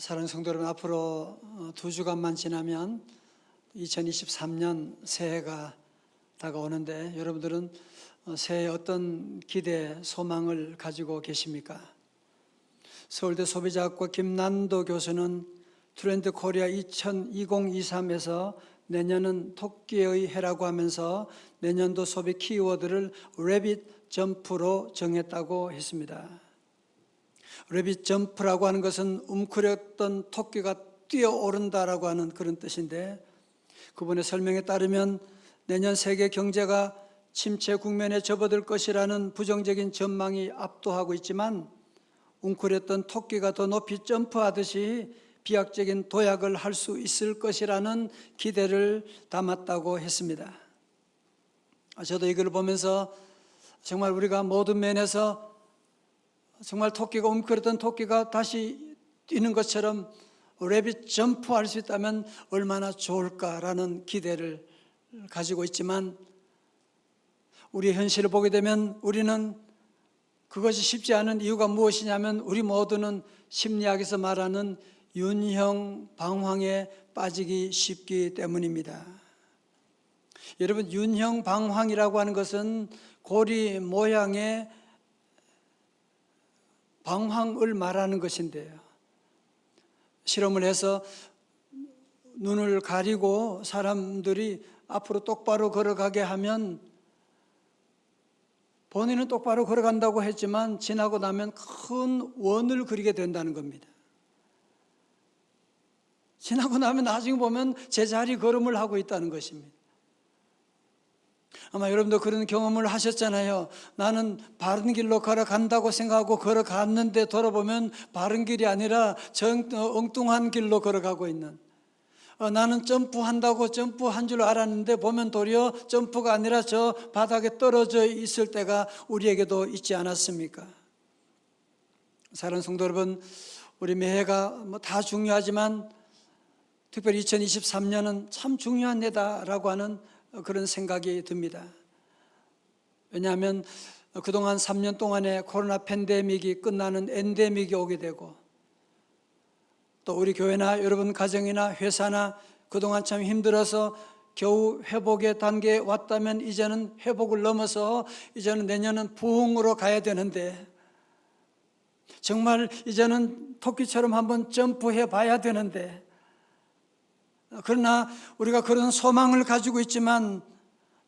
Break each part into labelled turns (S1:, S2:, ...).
S1: 사랑하는 성도 여러분, 앞으로 2주간만 지나면 2023년 새해가 다가오는데 여러분들은 새해에 어떤 기대, 소망을 가지고 계십니까? 서울대 소비자학과 김난도 교수는 트렌드 코리아 2023에서 내년은 토끼의 해라고 하면서 내년도 소비 키워드를 래빗 점프로 정했다고 했습니다. 래빗 점프라고 하는 것은 움츠렸던 토끼가 뛰어오른다라고 하는 그런 뜻인데, 그분의 설명에 따르면 내년 세계 경제가 침체 국면에 접어들 것이라는 부정적인 전망이 압도하고 있지만 웅크렸던 토끼가 더 높이 점프하듯이 비약적인 도약을 할 수 있을 것이라는 기대를 담았다고 했습니다. 저도 이걸 보면서 정말 우리가 모든 면에서 정말 토끼가 움츠렸던 토끼가 다시 뛰는 것처럼 래빗 점프할 수 있다면 얼마나 좋을까라는 기대를 가지고 있지만, 우리의 현실을 보게 되면 우리는 그것이 쉽지 않은 이유가 무엇이냐면 우리 모두는 심리학에서 말하는 윤형 방황에 빠지기 쉽기 때문입니다. 여러분, 윤형 방황이라고 하는 것은 고리 모양의 방황을 말하는 것인데요, 실험을 해서 눈을 가리고 사람들이 앞으로 똑바로 걸어가게 하면 본인은 똑바로 걸어간다고 했지만 지나고 나면 큰 원을 그리게 된다는 겁니다. 지나고 나면 나중에 보면 제자리 걸음을 하고 있다는 것입니다. 아마 여러분도 그런 경험을 하셨잖아요. 나는 바른 길로 걸어간다고 생각하고 걸어갔는데 돌아보면 바른 길이 아니라 엉뚱한 길로 걸어가고 있는, 나는 점프한다고 점프한 줄 알았는데 보면 도리어 점프가 아니라 저 바닥에 떨어져 있을 때가 우리에게도 있지 않았습니까? 사랑하는 성도 여러분, 우리 매해가 다 중요하지만 특별히 2023년은 참 중요한 해다라고 하는 그런 생각이 듭니다. 왜냐하면 그동안 3년 동안의 코로나 팬데믹이 끝나는 엔데믹이 오게 되고, 또 우리 교회나 여러분 가정이나 회사나 그동안 참 힘들어서 겨우 회복의 단계에 왔다면 이제는 회복을 넘어서 이제는 내년은 부흥으로 가야 되는데, 정말 이제는 토끼처럼 한번 점프해 봐야 되는데, 그러나 우리가 그런 소망을 가지고 있지만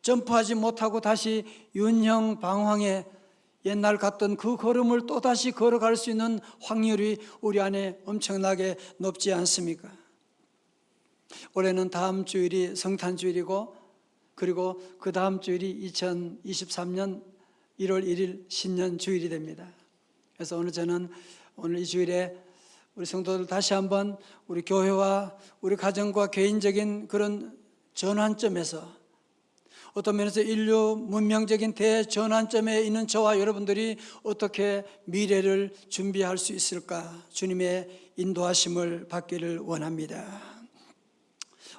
S1: 점프하지 못하고 다시 윤형 방황에 옛날 갔던 그 걸음을 또다시 걸어갈 수 있는 확률이 우리 안에 엄청나게 높지 않습니까? 올해는 다음 주일이 성탄주일이고, 그리고 그 다음 주일이 2023년 1월 1일 신년주일이 됩니다. 그래서 저는 오늘 이 주일에 우리 성도들 다시 한번 우리 교회와 우리 가정과 개인적인 그런 전환점에서, 어떤 면에서 인류 문명적인 대전환점에 있는 저와 여러분들이 어떻게 미래를 준비할 수 있을까, 주님의 인도하심을 받기를 원합니다.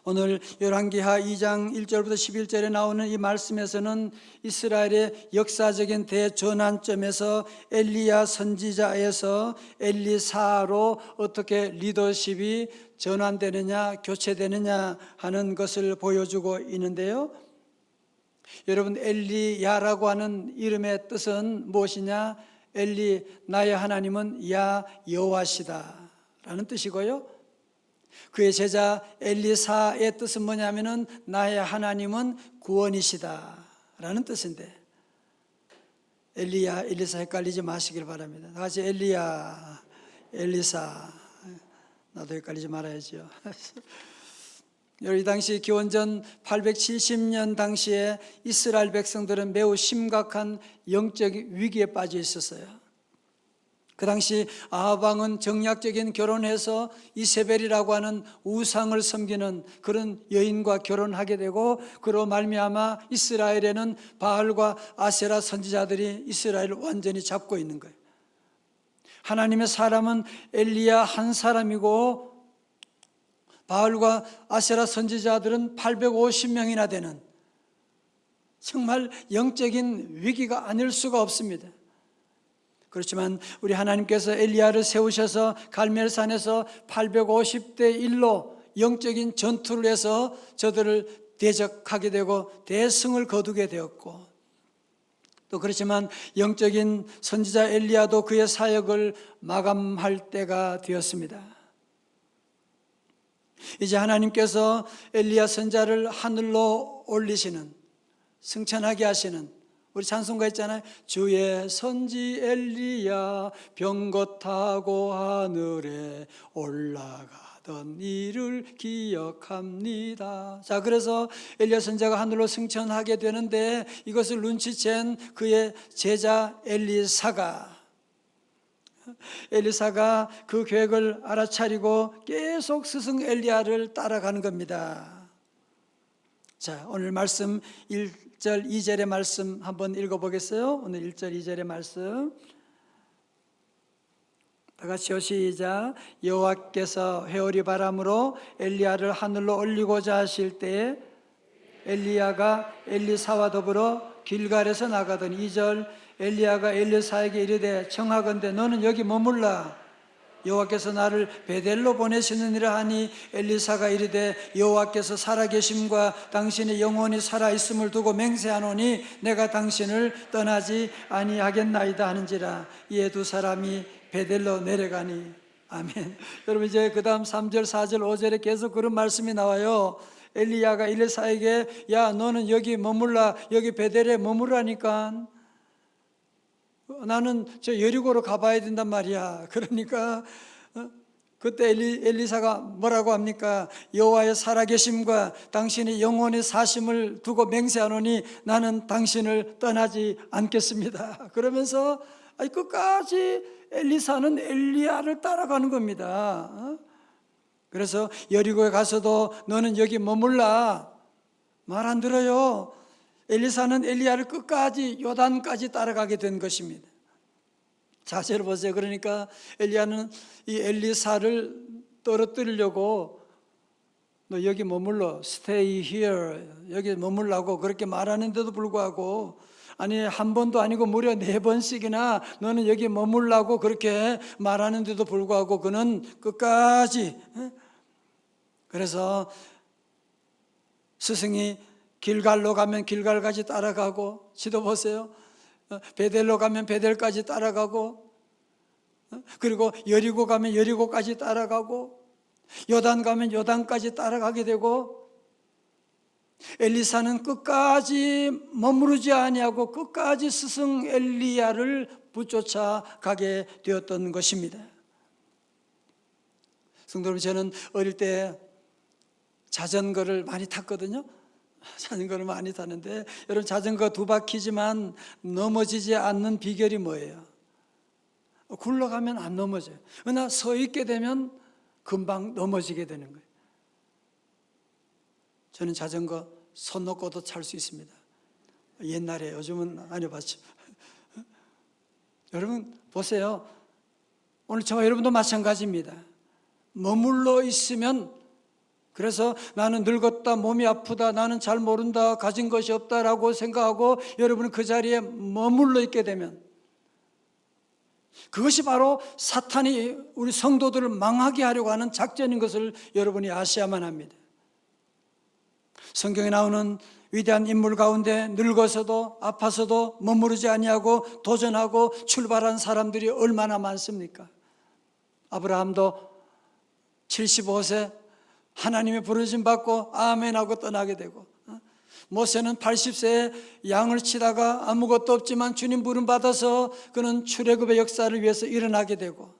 S1: 오늘 열왕기하 2장 1절부터 11절에 나오는 이 말씀에서는 이스라엘의 역사적인 대전환점에서 엘리야 선지자에서 엘리사로 어떻게 리더십이 전환되느냐, 교체되느냐 하는 것을 보여주고 있는데요, 여러분, 엘리야라고 하는 이름의 뜻은 무엇이냐? 엘리, 나의 하나님은 야 여호와시다 라는 뜻이고요, 그의 제자 엘리사의 뜻은 뭐냐면은 나의 하나님은 구원이시다 라는 뜻인데, 엘리야, 엘리사 헷갈리지 마시길 바랍니다. 다 같이 엘리야, 엘리사. 나도 헷갈리지 말아야죠. 이 당시 기원전 870년 당시에 이스라엘 백성들은 매우 심각한 영적 위기에 빠져 있었어요. 그 당시 아합 왕은 정략적인 결혼해서 이세벨이라고 하는 우상을 섬기는 그런 여인과 결혼하게 되고, 그로 말미암아 이스라엘에는 바알과 아세라 선지자들이 이스라엘을 완전히 잡고 있는 거예요. 하나님의 사람은 엘리야 한 사람이고 바알과 아세라 선지자들은 850명이나 되는 정말 영적인 위기가 아닐 수가 없습니다. 그렇지만 우리 하나님께서 엘리야를 세우셔서 갈멜산에서 850대 1로 영적인 전투를 해서 저들을 대적하게 되고 대승을 거두게 되었고, 또 그렇지만 영적인 선지자 엘리야도 그의 사역을 마감할 때가 되었습니다. 이제 하나님께서 엘리야 선지자를 하늘로 올리시는, 승천하게 하시는, 우리 찬송가 있잖아요. 주의 선지 엘리야 병거 타고 하늘에 올라가던 일을 기억합니다. 자, 그래서 엘리야 선지자가 하늘로 승천하게 되는데, 이것을 눈치챈 그의 제자 엘리사가 그 계획을 알아차리고 계속 스승 엘리야를 따라가는 겁니다. 자, 오늘 말씀 1절 2절의 말씀 한번 읽어보겠어요. 오늘 1절 2절의 말씀 다 같이요. 시작. 여호와께서 회오리 바람으로 엘리야를 하늘로 올리고자 하실 때에 엘리야가 엘리사와 더불어 길갈에서 나가던 2절 엘리야가 엘리사에게 이르되 청하건대 너는 여기 머물라. 여호와께서 나를 베델로 보내시느니라 하니 엘리사가 이르되 여호와께서 살아계심과 당신의 영혼이 살아있음을 두고 맹세하노니 내가 당신을 떠나지 아니하겠나이다 하는지라. 이에 두 사람이 베델로 내려가니. 아멘. 여러분, 이제 그 다음 3절 4절 5절에 계속 그런 말씀이 나와요. 엘리야가 엘리사에게 야 너는 여기 머물라, 여기 베델에 머물라니까. 나는 저 여리고로 가봐야 된단 말이야. 그러니까 그때 엘리사가 뭐라고 합니까? 여호와의 살아계심과 당신의 영혼의 사심을 두고 맹세하노니 나는 당신을 떠나지 않겠습니다. 그러면서 끝까지 엘리사는 엘리야를 따라가는 겁니다. 그래서 여리고에 가서도 너는 여기 머물라, 말 안 들어요. 엘리사는 엘리야를 끝까지 요단까지 따라가게 된 것입니다. 자세를 보세요. 그러니까 엘리야는 이 엘리사를 떨어뜨리려고 너 여기 머물러, stay here, 여기 머물라고 그렇게 말하는데도 불구하고, 아니 한 번도 아니고 무려 4번씩이나 너는 여기 머물라고 그렇게 말하는데도 불구하고 그는 끝까지. 그래서 스승이 길갈로 가면 길갈까지 따라가고, 지도 보세요. 베델로 가면 베델까지 따라가고, 그리고 여리고 가면 여리고까지 따라가고, 요단 가면 요단까지 따라가게 되고, 엘리사는 끝까지 머무르지 아니하고 끝까지 스승 엘리야를 붙쫓아 가게 되었던 것입니다. 성도 여러분, 저는 어릴 때 자전거를 많이 탔거든요. 자전거를 많이 타는데, 여러분 자전거 2바퀴지만 넘어지지 않는 비결이 뭐예요? 굴러가면 안 넘어져요. 그러나 서 있게 되면 금방 넘어지게 되는 거예요. 저는 자전거 손 놓고도 탈 수 있습니다. 옛날에, 요즘은 안 해봤죠. 여러분 보세요. 오늘 저와 여러분도 마찬가지입니다. 머물러 있으면, 그래서 나는 늙었다, 몸이 아프다, 나는 잘 모른다, 가진 것이 없다라고 생각하고 여러분은 그 자리에 머물러 있게 되면, 그것이 바로 사탄이 우리 성도들을 망하게 하려고 하는 작전인 것을 여러분이 아셔야만 합니다. 성경에 나오는 위대한 인물 가운데 늙어서도 아파서도 머무르지 아니하고 도전하고 출발한 사람들이 얼마나 많습니까? 아브라함도 75세 하나님의 부르심 받고 아멘하고 떠나게 되고, 모세는 80세에 양을 치다가 아무것도 없지만 주님 부름 받아서 그는 출애굽의 역사를 위해서 일어나게 되고,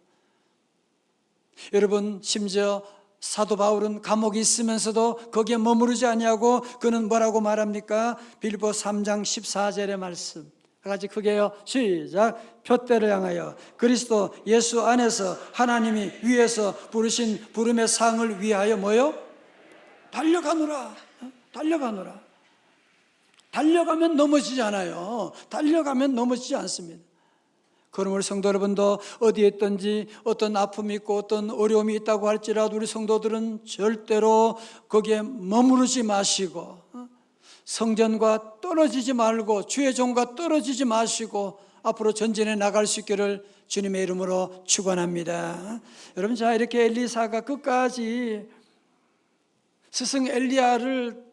S1: 여러분 심지어 사도 바울은 감옥에 있으면서도 거기에 머무르지 아니하고 그는 뭐라고 말합니까? 빌립보 3장 14절의 말씀 같이 크게요. 시작. 표대를 향하여 그리스도 예수 안에서 하나님이 위에서 부르신 부름의 상을 위하여 뭐요? 달려가노라. 달려가노라. 달려가면 넘어지지 않아요. 달려가면 넘어지지 않습니다. 그러므로 성도 여러분도 어디에 있든지 어떤 아픔이 있고 어떤 어려움이 있다고 할지라도 우리 성도들은 절대로 거기에 머무르지 마시고 성전과 떨어지지 말고 주의 종과 떨어지지 마시고 앞으로 전진해 나갈 수 있기를 주님의 이름으로 축원합니다. 여러분, 자, 이렇게 엘리사가 끝까지 스승 엘리야를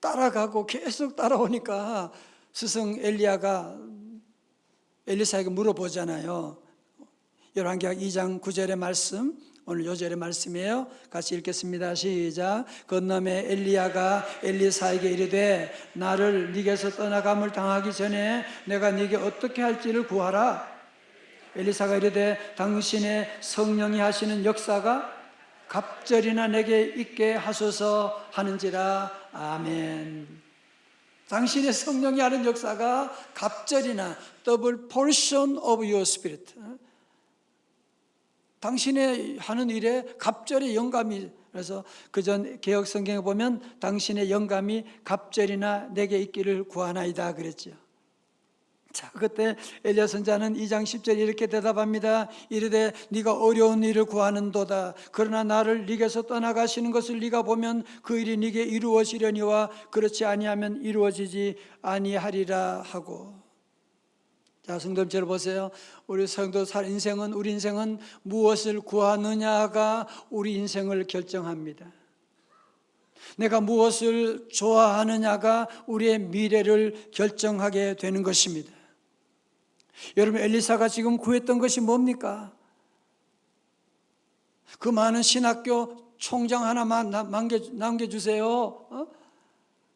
S1: 따라가고 계속 따라오니까 스승 엘리야가 엘리사에게 물어보잖아요. 열왕기하 2장 9절의 말씀, 오늘 요절의 말씀이에요. 같이 읽겠습니다. 시작. 건너매 엘리야가 엘리사에게 이르되 나를 네게서 떠나감을 당하기 전에 내가 네게 어떻게 할지를 구하라. 엘리사가 이르되 당신의 성령이 하시는 역사가 갑절이나 내게 있게 하소서 하는지라. 아멘. 당신의 성령이 하는 역사가 갑절이나 double portion of your spirit, 당신의 하는 일에 갑절의 영감이, 그래서 그전 개혁 성경에 보면 당신의 영감이 갑절이나 내게 있기를 구하나이다 그랬죠. 자, 그때 엘리야 선자는 2장 10절에 이렇게 대답합니다. 이르되 네가 어려운 일을 구하는도다. 그러나 나를 네게서 떠나가시는 것을 네가 보면 그 일이 네게 이루어지려니와 그렇지 아니하면 이루어지지 아니하리라 하고. 자, 성도님들 보세요. 우리 성도 인생은, 우리 인생은 무엇을 구하느냐가 우리 인생을 결정합니다. 내가 무엇을 좋아하느냐가 우리의 미래를 결정하게 되는 것입니다. 여러분, 엘리사가 지금 구했던 것이 뭡니까? 그 많은 신학교 총장 하나만 남겨주세요.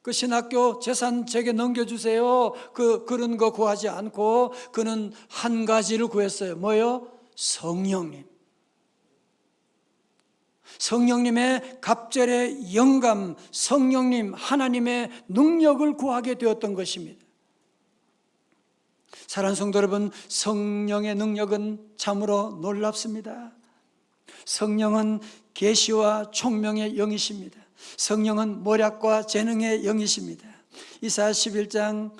S1: 그 신학교 재산 제게 넘겨주세요. 그런 거 구하지 않고 그는 한 가지를 구했어요. 뭐요? 성령님. 성령님의 갑절의 영감, 성령님, 하나님의 능력을 구하게 되었던 것입니다. 사랑하는 성도 여러분, 성령의 능력은 참으로 놀랍습니다. 성령은 계시와 총명의 영이십니다. 성령은 모략과 재능의 영이십니다. 이사야 11장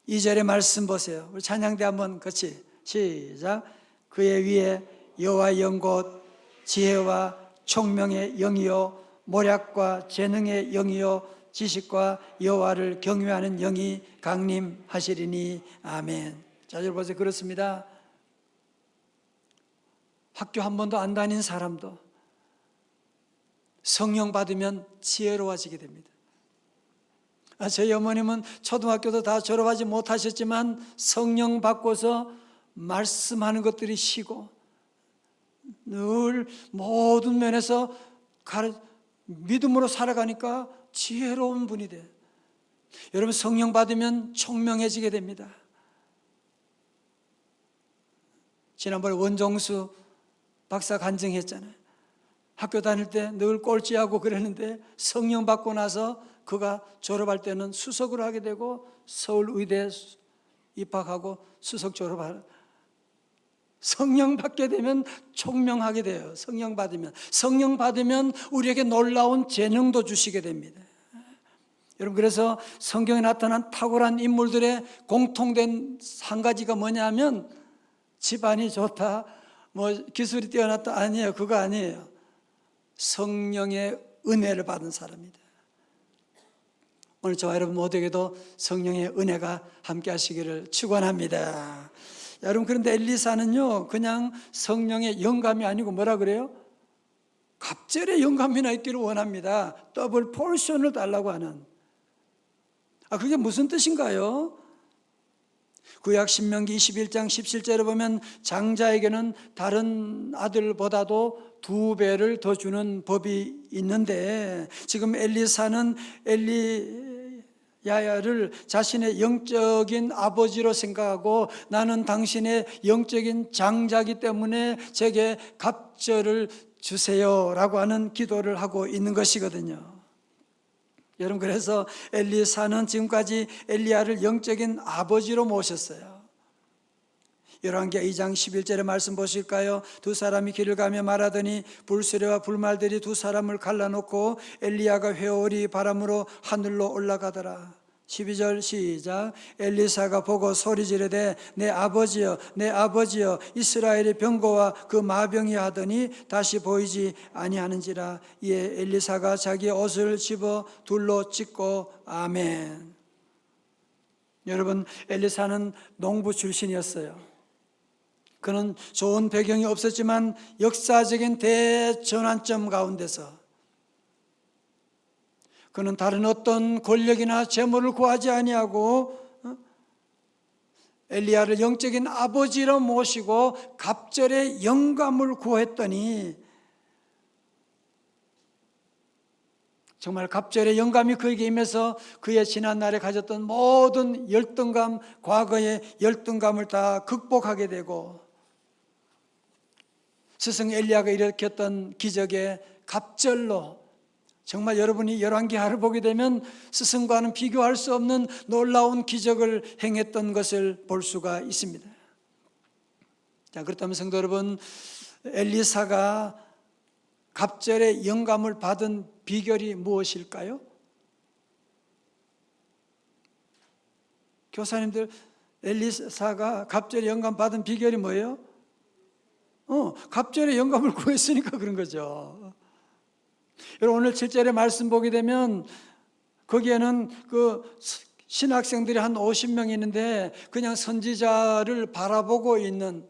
S1: 2절의 말씀 보세요. 우리 찬양대 한번 같이 시작. 그의 위에 여호와의 영 곧 지혜와 총명의 영이요 모략과 재능의 영이요 지식과 여호와를 경외하는 영이 강림하시리니 아멘. 자, 여러분 보세요. 그렇습니다. 학교 한 번도 안 다닌 사람도 성령 받으면 지혜로워지게 됩니다. 저희 어머님은 초등학교도 다 졸업하지 못하셨지만 성령 받고서 말씀하는 것들이 쉬고 늘 모든 면에서 믿음으로 살아가니까 지혜로운 분이 돼요. 여러분, 성령 받으면 총명해지게 됩니다. 지난번에 원정수 박사 간증했잖아요. 학교 다닐 때 늘 꼴찌하고 그랬는데 성령 받고 나서 그가 졸업할 때는 수석을 하게 되고 서울의대에 입학하고 수석 졸업하는. 성령 받게 되면 총명하게 돼요. 성령 받으면 우리에게 놀라운 재능도 주시게 됩니다. 여러분, 그래서 성경에 나타난 탁월한 인물들의 공통된 한 가지가 뭐냐면 집안이 좋다, 뭐 기술이 뛰어났다, 아니에요. 그거 아니에요. 성령의 은혜를 받은 사람입니다. 오늘 저와 여러분 모두에게도 성령의 은혜가 함께 하시기를 축원합니다. 여러분, 그런데 엘리사는요 그냥 성령의 영감이 아니고 뭐라 그래요? 갑절의 영감이나 있기를 원합니다. 더블 포션을 달라고 하는. 그게 무슨 뜻인가요? 구약 신명기 21장 17절에 보면 장자에게는 다른 아들보다도 2배를 더 주는 법이 있는데, 지금 엘리사는 엘리야를 자신의 영적인 아버지로 생각하고 나는 당신의 영적인 장자이기 때문에 제게 갑절을 주세요라고 하는 기도를 하고 있는 것이거든요. 여러분, 그래서 엘리사는 지금까지 엘리야를 영적인 아버지로 모셨어요. 열왕기하 2장 11절의 말씀 보실까요? 두 사람이 길을 가며 말하더니 불수레와 불말들이 두 사람을 갈라놓고 엘리야가 회오리 바람으로 하늘로 올라가더라. 12절 시작. 엘리사가 보고 소리 지르되 내 아버지여 내 아버지여 이스라엘의 병거와 그 마병이 하더니 다시 보이지 아니하는지라. 이에 엘리사가 자기 옷을 집어 둘로 찢고 아멘. 여러분, 엘리사는 농부 출신이었어요. 그는 좋은 배경이 없었지만 역사적인 대전환점 가운데서 그는 다른 어떤 권력이나 재물을 구하지 아니하고 엘리야를 영적인 아버지로 모시고 갑절의 영감을 구했더니 정말 갑절의 영감이 그에게 임해서 그의 지난날에 가졌던 모든 열등감, 과거의 열등감을 다 극복하게 되고 스승 엘리야가 일으켰던 기적의 갑절로 정말 여러분이 열왕기하를 보게 되면 스승과는 비교할 수 없는 놀라운 기적을 행했던 것을 볼 수가 있습니다. 자, 그렇다면 성도 여러분, 엘리사가 갑절의 영감을 받은 비결이 무엇일까요? 교사님들, 엘리사가 갑절의 영감 받은 비결이 뭐예요? 갑절의 영감을 구했으니까 그런 거죠. 여러분, 오늘 7절의 말씀 보게 되면 거기에는 그 신학생들이 한 50명 있는데 그냥 선지자를 바라보고 있는,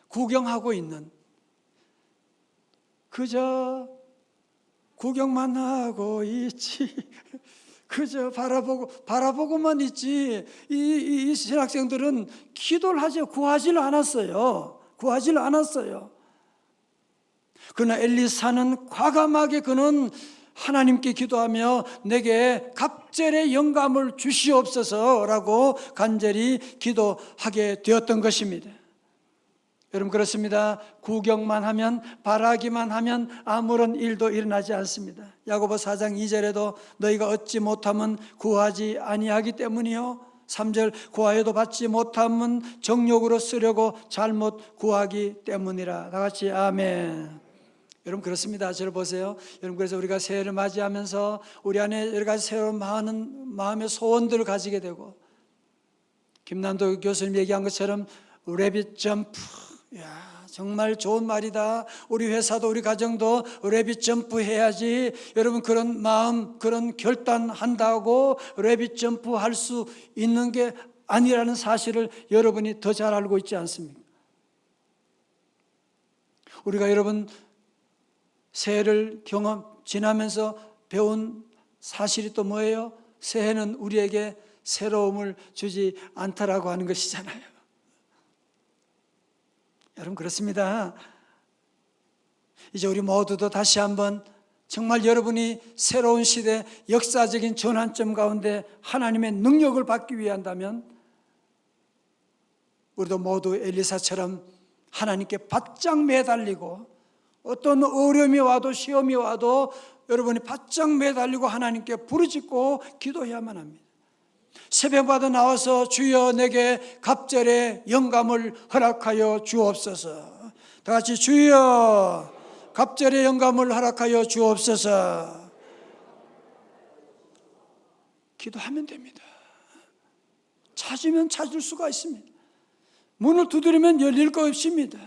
S1: 구경하고 있는, 그저 구경만 하고 있지, 그저 바라보고만 있지. 이 신학생들은 기도를 하지, 구하지를 않았어요. 그러나 엘리사는 과감하게 그는 하나님께 기도하며 내게 갑절의 영감을 주시옵소서라고 간절히 기도하게 되었던 것입니다. 여러분, 그렇습니다. 구경만 하면, 바라기만 하면 아무런 일도 일어나지 않습니다. 야고보 4장 2절에도 너희가 얻지 못하면 구하지 아니하기 때문이요, 3절 구하여도 받지 못하면 정욕으로 쓰려고 잘못 구하기 때문이라. 다 같이 아멘. 여러분, 그렇습니다. 저를 보세요. 여러분, 그래서 우리가 새해를 맞이하면서 우리 안에 여러 가지 새로운 많은 마음의 소원들을 가지게 되고, 김남도 교수님 얘기한 것처럼 래빗 점프, 야, 정말 좋은 말이다. 우리 회사도 우리 가정도 래빗 점프 해야지. 여러분, 그런 마음, 그런 결단한다고 래빗 점프 할 수 있는 게 아니라는 사실을 여러분이 더 잘 알고 있지 않습니까? 우리가 여러분 새해를 지나면서 배운 사실이 또 뭐예요? 새해는 우리에게 새로움을 주지 않다라고 하는 것이잖아요. 여러분, 그렇습니다. 이제 우리 모두도 다시 한번 정말 여러분이 새로운 시대, 역사적인 전환점 가운데 하나님의 능력을 받기 위한다면 우리도 모두 엘리사처럼 하나님께 바짝 매달리고, 어떤 어려움이 와도 시험이 와도 여러분이 바짝 매달리고 하나님께 부르짖고 기도해야만 합니다. 새벽마다 나와서 주여 내게 갑절의 영감을 허락하여 주옵소서. 다 같이 주여 갑절의 영감을 허락하여 주옵소서. 기도하면 됩니다. 찾으면 찾을 수가 있습니다. 문을 두드리면 열릴 것입니다.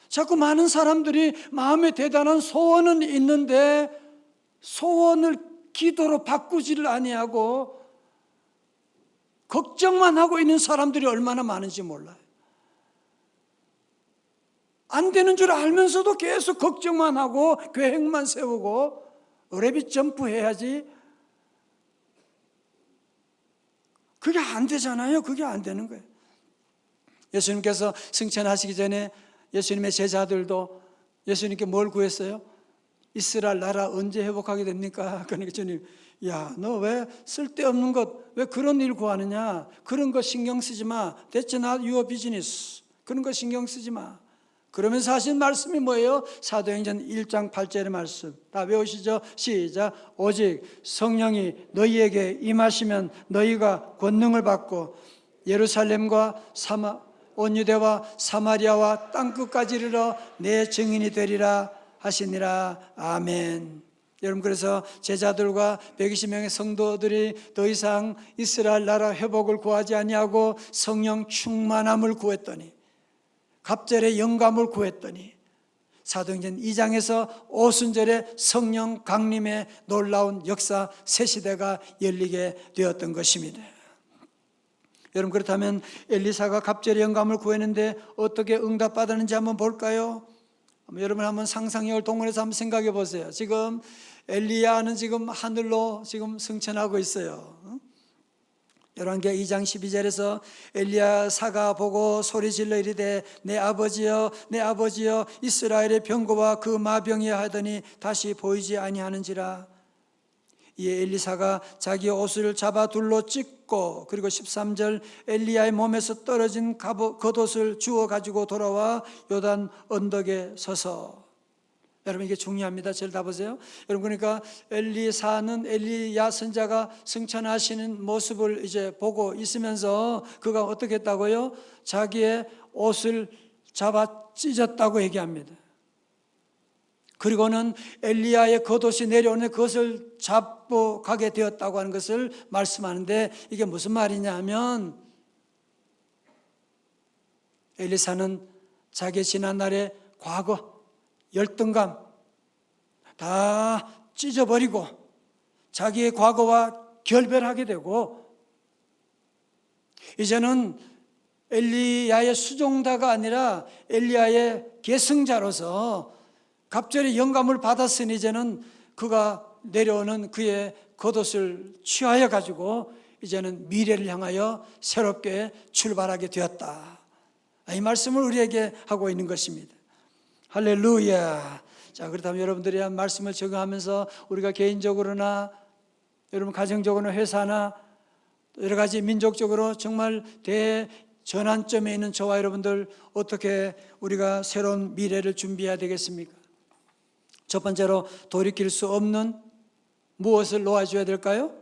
S1: 자꾸 많은 사람들이 마음에 대단한 소원은 있는데 소원을 기도로 바꾸지를 아니하고 걱정만 하고 있는 사람들이 얼마나 많은지 몰라요. 안 되는 줄 알면서도 계속 걱정만 하고 계획만 세우고 래빗 점프 해야지. 그게 안 되잖아요. 그게 안 되는 거예요. 예수님께서 승천하시기 전에 예수님의 제자들도 예수님께 뭘 구했어요? 이스라엘 나라 언제 회복하게 됩니까? 그러니까 주님, 야, 너 왜 쓸데없는 것, 왜 그런 일 구하느냐? 그런 거 신경 쓰지 마. That's not your business. 그런 거 신경 쓰지 마. 그러면서 하신 말씀이 뭐예요? 사도행전 1장 8절의 말씀 다 외우시죠? 시작. 오직 성령이 너희에게 임하시면 너희가 권능을 받고 예루살렘과 온 유대와 사마리아와 땅끝까지 이르러 내 증인이 되리라 하시니라. 아멘. 여러분, 그래서 제자들과 120명의 성도들이 더 이상 이스라엘 나라 회복을 구하지 아니하고 성령 충만함을 구했더니, 갑절의 영감을 구했더니 사도행전 2장에서 오순절에 성령 강림의 놀라운 역사 새 시대가 열리게 되었던 것입니다. 여러분, 그렇다면 엘리사가 갑절의 영감을 구했는데 어떻게 응답받았는지 한번 볼까요? 여러분 한번 상상력을 동원해서 한번 생각해 보세요. 지금 엘리야는 지금 하늘로 지금 승천하고 있어요. 열왕기하 2장 12절에서 엘리야사가 보고 소리질러 이르되 내 아버지여 내 아버지여 이스라엘의 병거와 그 마병이야 하더니 다시 보이지 아니하는지라. 이에 엘리사가 자기 옷을 잡아 둘로 찢고, 그리고 13절 엘리야의 몸에서 떨어진 겉옷을 주워 가지고 돌아와 요단 언덕에 서서. 여러분 이게 중요합니다. 잘 다 보세요. 여러분, 그러니까 엘리사는 엘리야 선자가 승천하시는 모습을 이제 보고 있으면서 그가 어떻게 했다고요? 자기의 옷을 잡아 찢었다고 얘기합니다. 그리고는 엘리야의 겉옷이 내려오는 그것을 잡고 가게 되었다고 하는 것을 말씀하는데, 이게 무슨 말이냐 하면 엘리사는 자기 지난날의 과거 열등감 다 찢어버리고 자기의 과거와 결별하게 되고, 이제는 엘리야의 수종자가 아니라 엘리야의 계승자로서 갑절의 영감을 받았으니 이제는 그가 내려오는 그의 겉옷을 취하여 가지고 이제는 미래를 향하여 새롭게 출발하게 되었다. 이 말씀을 우리에게 하고 있는 것입니다. 할렐루야. 자, 그렇다면 여러분들이 한 말씀을 적용하면서 우리가 개인적으로나 여러분 가정적으로나 회사나 여러 가지 민족적으로 정말 대전환점에 있는 저와 여러분들 어떻게 우리가 새로운 미래를 준비해야 되겠습니까? 첫 번째로 돌이킬 수 없는 무엇을 놓아줘야 될까요?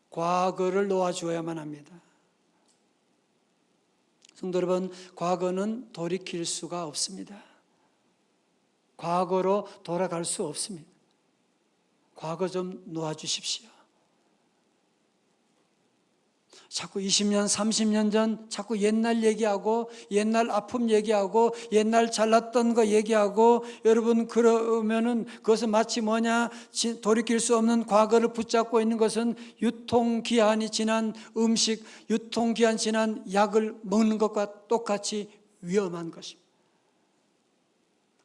S1: 과거를 놓아주어야만 합니다. 성도 여러분, 과거는 돌이킬 수가 없습니다. 과거로 돌아갈 수 없습니다. 과거 좀 놓아주십시오. 자꾸 20년, 30년 전 자꾸 옛날 얘기하고 옛날 아픔 얘기하고 옛날 잘났던 거 얘기하고, 여러분 그러면은 그것은 마치 뭐냐, 돌이킬 수 없는 과거를 붙잡고 있는 것은 유통기한이 지난 음식, 유통기한 지난 약을 먹는 것과 똑같이 위험한 것입니다.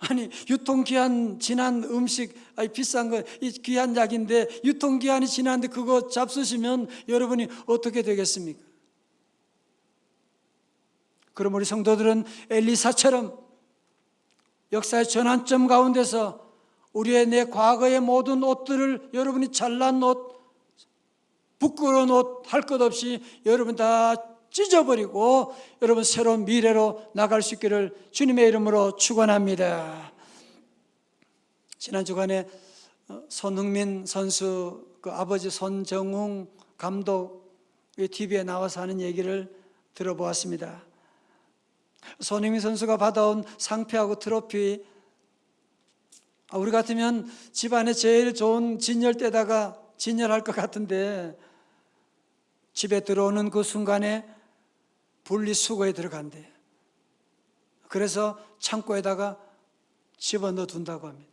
S1: 아니, 유통기한 지난 음식, 비싼 거, 이 귀한 약인데 유통기한이 지났는데 그거 잡수시면 여러분이 어떻게 되겠습니까? 그럼 우리 성도들은 엘리사처럼 역사의 전환점 가운데서 우리의 내 과거의 모든 옷들을, 여러분이 잘난 옷, 부끄러운 옷 할 것 없이 여러분 다 찢어버리고 여러분 새로운 미래로 나갈 수 있기를 주님의 이름으로 축원합니다. 지난 주간에 손흥민 선수 그 아버지 손정웅 감독의 TV에 나와서 하는 얘기를 들어보았습니다. 손흥민 선수가 받아온 상패하고 트로피, 우리 같으면 집안에 제일 좋은 진열대다가 진열할 것 같은데 집에 들어오는 그 순간에 분리수거에 들어간대요. 그래서 창고에다가 집어넣어 둔다고 합니다.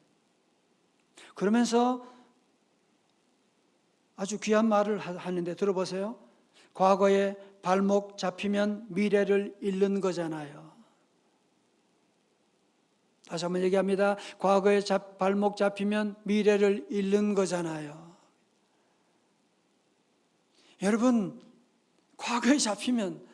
S1: 그러면서 아주 귀한 말을 하는데 들어보세요. 과거에 발목 잡히면 미래를 잃는 거잖아요. 다시 한번 얘기합니다. 과거에 발목 잡히면 미래를 잃는 거잖아요. 여러분, 과거에 잡히면,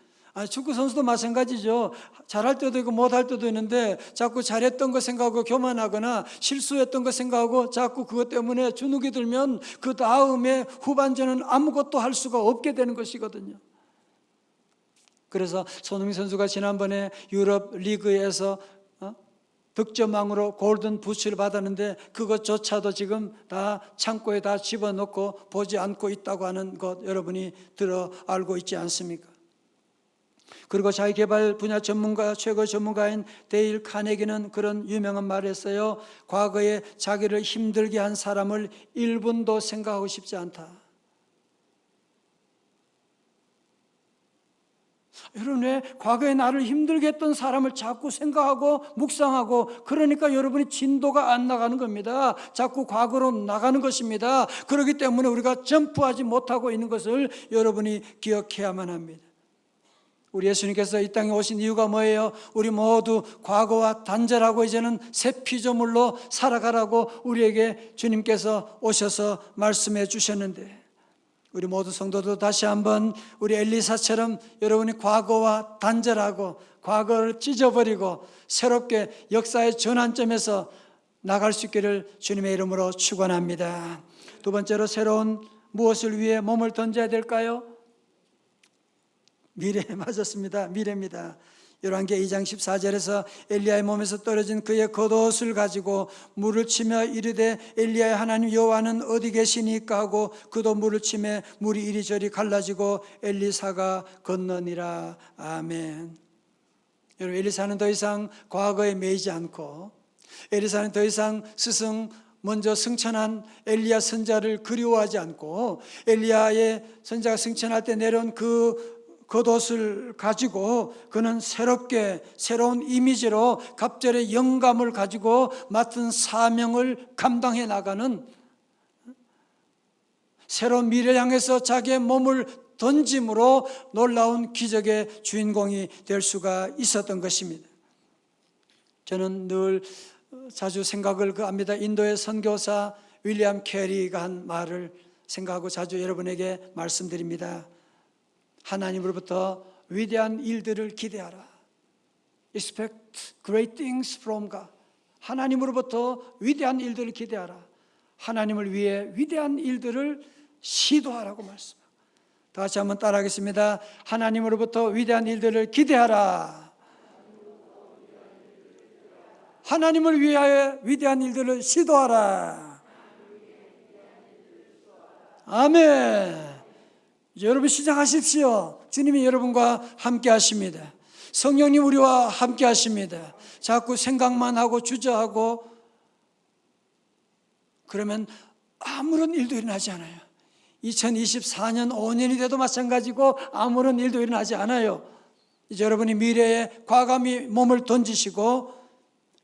S1: 축구 선수도 마찬가지죠. 잘할 때도 있고 못할 때도 있는데 자꾸 잘했던 거 생각하고 교만하거나 실수했던 거 생각하고 자꾸 그것 때문에 주눅이 들면 그 다음에 후반전은 아무것도 할 수가 없게 되는 것이거든요. 그래서 손흥민 선수가 지난번에 유럽 리그에서 득점왕으로 골든 부츠를 받았는데 그것조차도 지금 다 창고에 다 집어넣고 보지 않고 있다고 하는 것 여러분이 들어 알고 있지 않습니까? 그리고 자기개발 분야 전문가, 최고 전문가인 데일 카네기는 그런 유명한 말을 했어요. 과거에 자기를 힘들게 한 사람을 1분도 생각하고 싶지 않다. 여러분, 왜 과거에 나를 힘들게 했던 사람을 자꾸 생각하고 묵상하고, 그러니까 여러분이 진도가 안 나가는 겁니다. 자꾸 과거로 나가는 것입니다. 그렇기 때문에 우리가 점프하지 못하고 있는 것을 여러분이 기억해야만 합니다. 우리 예수님께서 이 땅에 오신 이유가 뭐예요? 우리 모두 과거와 단절하고 이제는 새 피조물로 살아가라고 우리에게 주님께서 오셔서 말씀해 주셨는데, 우리 모두 성도도 다시 한번 우리 엘리사처럼 여러분이 과거와 단절하고 과거를 찢어버리고 새롭게 역사의 전환점에서 나갈 수 있기를 주님의 이름으로 축원합니다. 두 번째로, 새로운 무엇을 위해 몸을 던져야 될까요? 미래, 맞았습니다. 미래입니다. 열왕기하 2장 14절에서 엘리야의 몸에서 떨어진 그의 겉옷을 가지고 물을 치며 이르되 엘리야의 하나님 여호와는 어디 계시니까 하고 그도 물을 치매 물이 이리저리 갈라지고 엘리사가 건너니라. 아멘. 여러분, 엘리사는 더 이상 과거에 매이지 않고, 엘리사는 더 이상 스승 먼저 승천한 엘리야 선자를 그리워하지 않고, 엘리야의 선자가 승천할 때 내려온 그 겉옷을 가지고 그는 새롭게 새로운 이미지로 갑절의 영감을 가지고 맡은 사명을 감당해 나가는, 새로운 미래를 향해서 자기의 몸을 던짐으로 놀라운 기적의 주인공이 될 수가 있었던 것입니다. 저는 늘 자주 생각을 합니다. 인도의 선교사 윌리엄 캐리가 한 말을 생각하고 자주 여러분에게 말씀드립니다. 하나님으로부터 위대한 일들을 기대하라. Expect great things from God. 하나님으로부터 위대한 일들을 기대하라. 하나님을 위해 위대한 일들을 시도하라고 말씀합니다. 다 같이 한번 따라하겠습니다. 하나님으로부터 위대한 일들을 기대하라. 하나님을 위하여 위대한 일들을 시도하라. 아멘. 여러분 시작하십시오. 주님이 여러분과 함께 하십니다. 성령님 우리와 함께 하십니다. 자꾸 생각만 하고 주저하고 그러면 아무런 일도 일어나지 않아요. 2024년 5년이 돼도 마찬가지고 아무런 일도 일어나지 않아요. 이제 여러분이 미래에 과감히 몸을 던지시고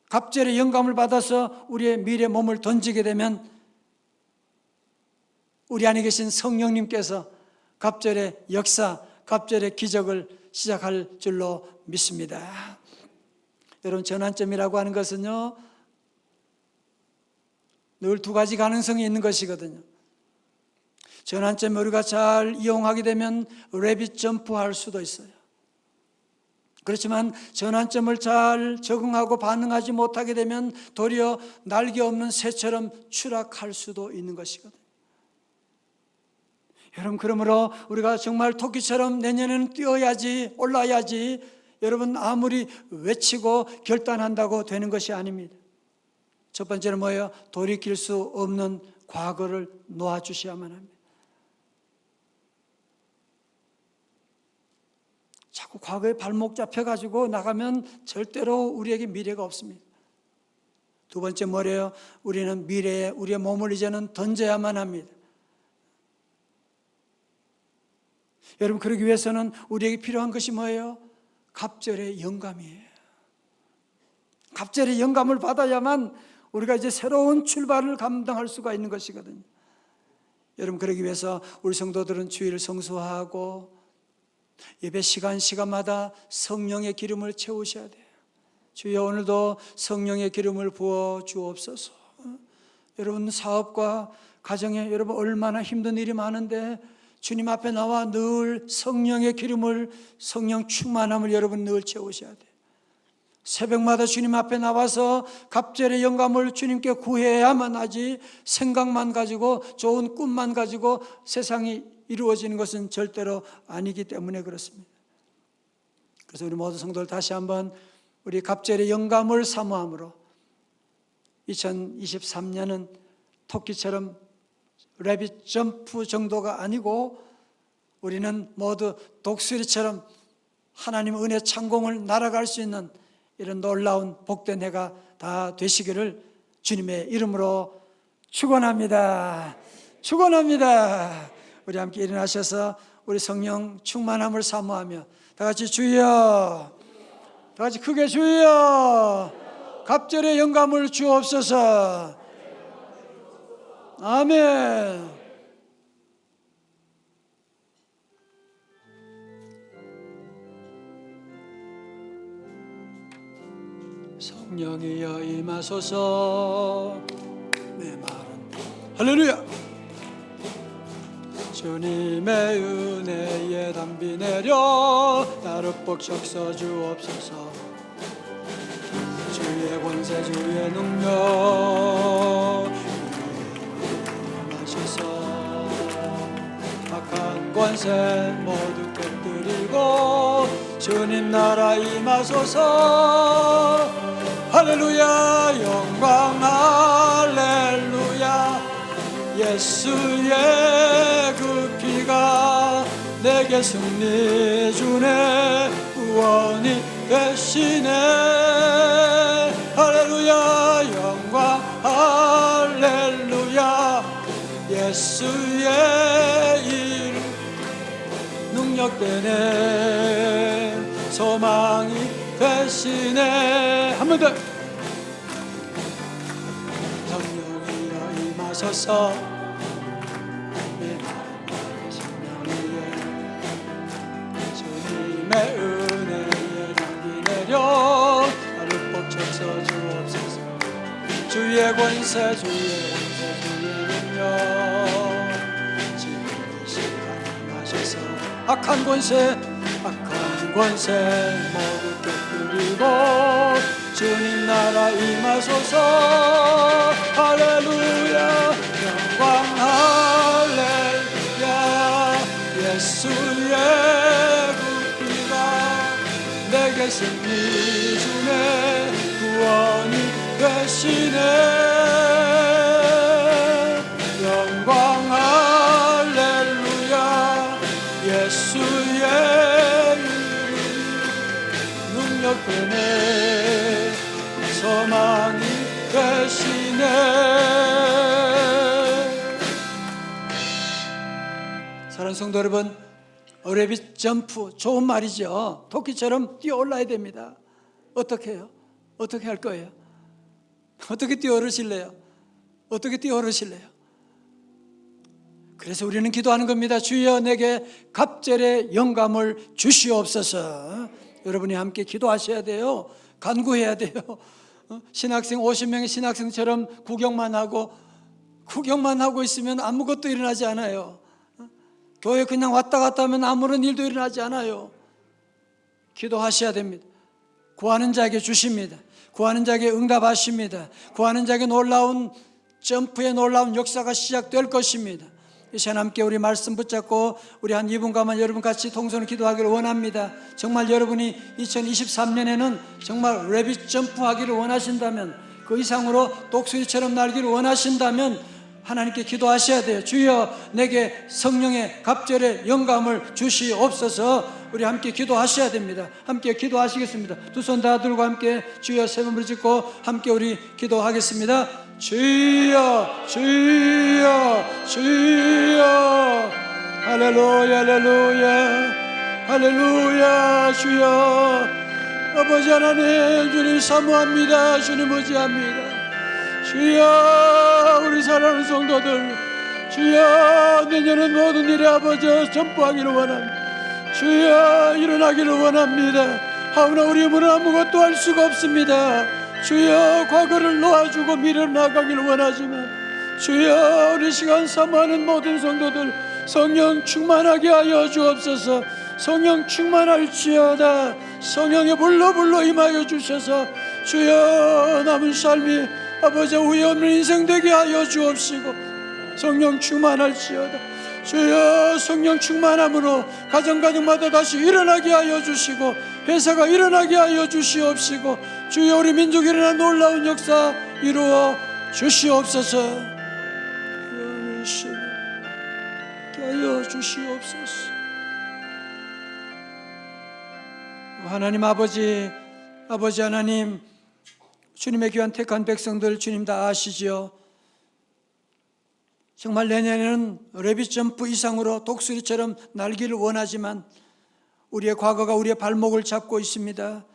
S1: 갑절의 영감을 받아서 우리의 미래 몸을 던지게 되면 우리 안에 계신 성령님께서 갑절의 역사, 갑절의 기적을 시작할 줄로 믿습니다. 여러분, 전환점이라고 하는 것은요, 늘 두 가지 가능성이 있는 것이거든요. 전환점을 우리가 잘 이용하게 되면 래빗 점프할 수도 있어요. 그렇지만 전환점을 잘 적응하고 반응하지 못하게 되면 도리어 날개 없는 새처럼 추락할 수도 있는 것이거든요. 여러분, 그러므로 우리가 정말 토끼처럼 내년에는 뛰어야지, 올라야지, 여러분 아무리 외치고 결단한다고 되는 것이 아닙니다. 첫 번째는 뭐예요? 돌이킬 수 없는 과거를 놓아주셔야만 합니다. 자꾸 과거에 발목 잡혀가지고 나가면 절대로 우리에게 미래가 없습니다. 두 번째 뭐래요? 우리는 미래에 우리의 몸을 이제는 던져야만 합니다. 여러분, 그러기 위해서는 우리에게 필요한 것이 뭐예요? 갑절의 영감이에요. 갑절의 영감을 받아야만 우리가 이제 새로운 출발을 감당할 수가 있는 것이거든요. 여러분, 그러기 위해서 우리 성도들은 주일을 성수하고 예배 시간마다 성령의 기름을 채우셔야 돼요. 주여, 오늘도 성령의 기름을 부어 주옵소서. 여러분, 사업과 가정에 여러분 얼마나 힘든 일이 많은데 주님 앞에 나와 늘 성령의 기름을, 성령 충만함을 여러분 늘 채우셔야 돼요. 새벽마다 주님 앞에 나와서 갑절의 영감을 주님께 구해야만 하지, 생각만 가지고 좋은 꿈만 가지고 세상이 이루어지는 것은 절대로 아니기 때문에 그렇습니다. 그래서 우리 모든 성도들 다시 한번 우리 갑절의 영감을 사모함으로 2023년은 토끼처럼 래빗 점프 정도가 아니고 우리는 모두 독수리처럼 하나님 은혜 창공을 날아갈 수 있는 이런 놀라운 복된 해가 다 되시기를 주님의 이름으로 축원합니다. 축원합니다. 우리 함께 일어나셔서 우리 성령 충만함을 사모하며 다 같이 주여. 다 같이 크게 주여. 갑절의 영감을 주옵소서. 아멘. 성령이여 임하소서. 내 말은 할렐루야. 주님의 은혜에 담비 내려 나를 뻑적 써주옵소서. 주의 권세 주의 능력 임하소서. 악한 권세 모두 깨뜨리고 주님 나라 임하소서. 할렐루야. 영광 할렐루야. 예수의 그 피가 내게 승리 주네. 구원이 되시네. 할렐루야. 영광 할렐루야. 예수의 이름 능력되네. 소망이 되시네. 한 번 더. 성령이여 임하소서. 주님의 은혜에 담비 내려 나를 뻑쳐 주옵소서. 주의 권세 주의 능력 지금 이 시간 임하소서. 악한 권세 모두 깨뜨리고 주님 나라 임하소서. 할렐루야. 영광 할렐루야. 예수의 그 피가 내게 승리 주네. 구원이 되시네. 영광 할렐루야. 예수의 능력되네. 소망이 되시네. 사랑하는 성도 여러분, 어레빗 점프 좋은 말이죠. 토끼처럼 뛰어올라야 됩니다. 어떻게 해요? 어떻게 할 거예요? 어떻게 뛰어오르실래요? 어떻게 뛰어오르실래요? 그래서 우리는 기도하는 겁니다. 주여 내게 갑절의 영감을 주시옵소서. 여러분이 함께 기도하셔야 돼요. 간구해야 돼요. 신학생 50명의 신학생처럼 구경만 하고 있으면 아무것도 일어나지 않아요. 교회 그냥 왔다 갔다 하면 아무런 일도 일어나지 않아요. 기도하셔야 됩니다. 구하는 자에게 주십니다. 구하는 자에게 응답하십니다. 구하는 자에게 놀라운 점프의 놀라운 역사가 시작될 것입니다. 이 시간 함께 우리 말씀 붙잡고 우리 한 2분간만 여러분 같이 통성을 기도하기를 원합니다. 정말 여러분이 2023년에는 정말 레빗 점프하기를 원하신다면, 그 이상으로 독수리처럼 날기를 원하신다면 하나님께 기도하셔야 돼요. 주여 내게 성령의 갑절의 영감을 주시옵소서. 우리 함께 기도하셔야 됩니다. 함께 기도하시겠습니다. 두 손 다 들고 함께 주여 세 번 부르짖고 함께 우리 기도하겠습니다. 주여 주여 주여. 할렐루야 할렐루야 할렐루야. 주여 아버지 하나님, 주님 사모합니다. 주님 의지합니다. 주여 우리 사랑하는 성도들, 주여 내년은 모든 일에 아버지 전부하기를 원합니다. 주여 일어나기를 원합니다. 하오나 우리 힘으로 아무것도 할 수가 없습니다. 주여 과거를 놓아주고 미래로 나가기를 원하지만, 주여 우리 시간 사모하는 모든 성도들 성령 충만하게 하여 주옵소서. 성령 충만할지어다. 성령의 불로 임하여 주셔서 주여 남은 삶이 아버지 후회 없는 인생 되게 하여 주옵시고, 성령 충만할지어다. 주여 성령 충만함으로 가정마다 다시 일어나게 하여 주시고, 회사가 일어나게 하여 주시옵시고, 주여 우리 민족이 일어난 놀라운 역사 이루어 주시옵소서. 하여 주시옵소서. 하나님 아버지 하나님, 주님의 귀한 택한 백성들 주님 다 아시지요. 정말 내년에는 레빗 점프 이상으로 독수리처럼 날기를 원하지만 우리의 과거가 우리의 발목을 잡고 있습니다.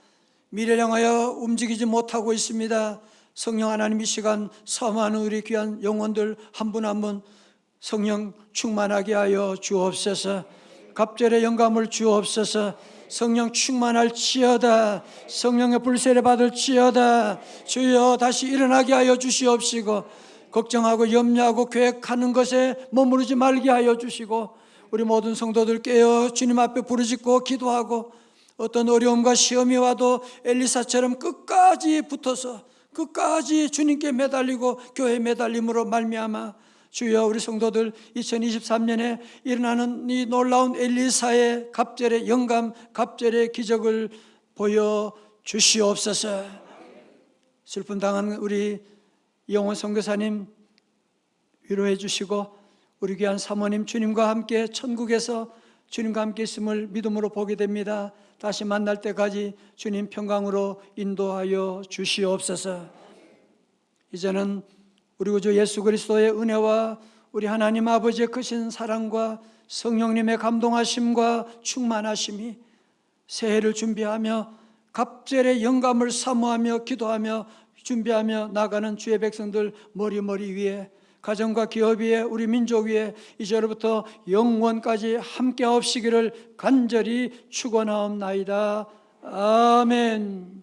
S1: 미래를 향하여 움직이지 못하고 있습니다. 성령 하나님, 이 시간 사모하는 우리 귀한 영혼들 한 분 한 분 성령 충만하게 하여 주옵소서. 갑절의 영감을 주옵소서. 성령 충만할지어다. 성령의 불세례 받을지어다. 주여 다시 일어나게 하여 주시옵시고, 걱정하고 염려하고 계획하는 것에 머무르지 말게 하여 주시고, 우리 모든 성도들 깨어 주님 앞에 부르짖고 기도하고, 어떤 어려움과 시험이 와도 엘리사처럼 끝까지 붙어서 끝까지 주님께 매달리고 교회에 매달림으로 말미암아 주여 우리 성도들 2023년에 일어나는 이 놀라운 엘리사의 갑절의 영감, 갑절의 기적을 보여 주시옵소서. 슬픔 당한 우리 이영원 선교사님 위로해 주시고, 우리 귀한 사모님 주님과 함께 천국에서 주님과 함께 있음을 믿음으로 보게 됩니다. 다시 만날 때까지 주님 평강으로 인도하여 주시옵소서. 이제는 우리 구주 예수 그리스도의 은혜와 우리 하나님 아버지의 크신 사랑과 성령님의 감동하심과 충만하심이 새해를 준비하며 갑절의 영감을 사모하며 기도하며 준비하며 나가는 주의 백성들 머리 위에, 가정과 기업 위에, 우리 민족 위에 이제로부터 영원까지 함께 하옵시기를 간절히 축원하옵나이다. 아멘.